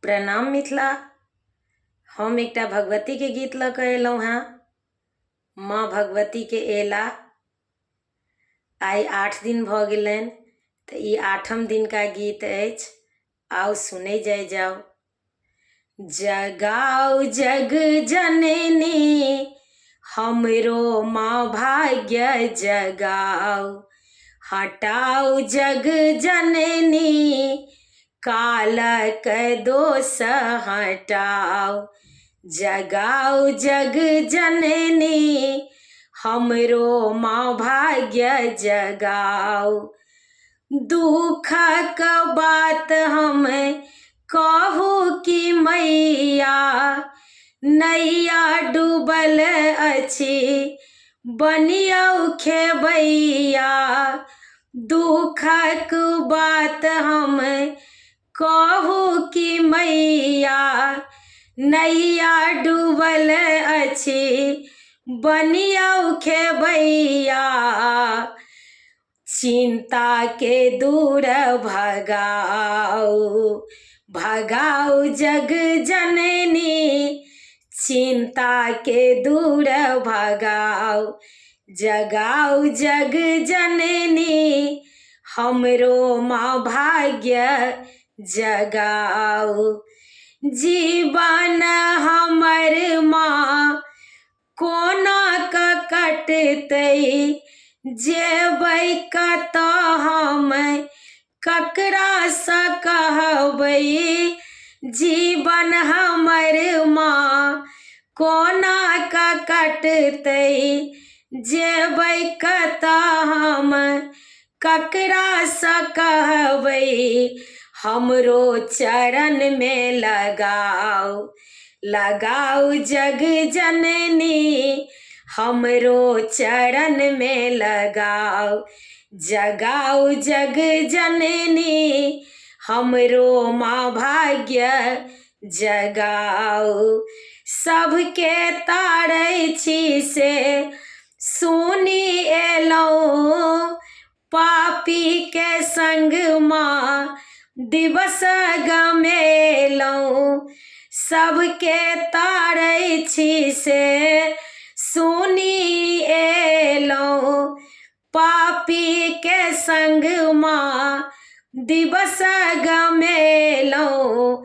प्रणाम मिथिला। हम एकटा भगवती के गीत लऽ कऽ अयलहुँ हेँ। माँ भगवती के अयला आइ 8 दिन भऽ गेलनि, तऽ ई 8म दिनका गीत अछि। आउ सुनै जाओ। जगाओ जग जननी हमरो माँ भाग्य जगाओ, हटाओ जग जननी कालक दोष हटाओ। जगाओ जग जननी हमरो माँ भाग्य जगाओ। दुखक बात हम कहू कि मैया नैया डूबल अछि बनियौ खेबैया। दुखक बात हम कहू कि मैया नैया डूबल अछि बनियौ खेबैया। चिंता के दूर भगाओ, भगाओ जग जननी चिंता के दूर भगाओ। जगाओ जग जननी हमरो माँ भाग्य जगाओ। जीवन हमर माँ कोना कऽ कटतै, जेबै कतऽ हम ककरासँ कहबै। जीवन हमर माँ कोना कऽ कटतै, जेबै कतऽ हम ककरासँ कहबै। हमरो चरण में लगाओ, लगाओ जग जननी हमरो चरण में लगाओ। जगाओ जग जननी हमरो माँ भाग्य जगाओ। सबके तारै छी से सुनी एलौं, पापी के संग माँ दिवस गमेलौं। सबके तारै छी से सुनी एलौं, पापी के संग माँ दिवस गमेलौं।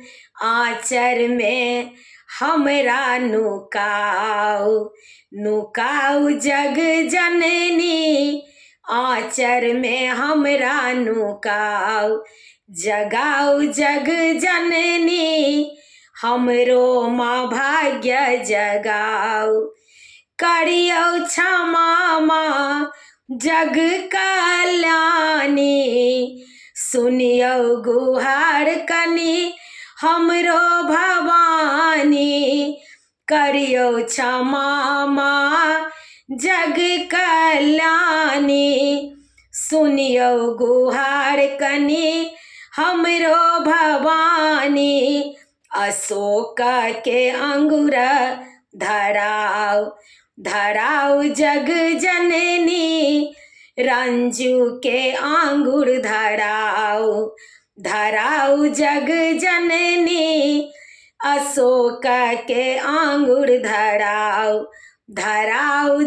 आँचर में हमरा नुकाओ, नुकाओ जग जननी आँचर में हमरा नुकाओ। जगाओ जग जननी हमरो माँ भाग्य जगाओ। करियौ क्षमा माँ जग कल्याणी, सुनियौ गुहार कनी हमरो भवानी। करियौ क्षमा माँ जग कल्याणी, सुनियौ गुहार कनी हमरो भवानी। अशोक के अंगूर धराओ, धराओ जग जननी रंजू के अंगूर धराओ। धराओ जग जननी अशोक के अंगूर धराओ, धराओ।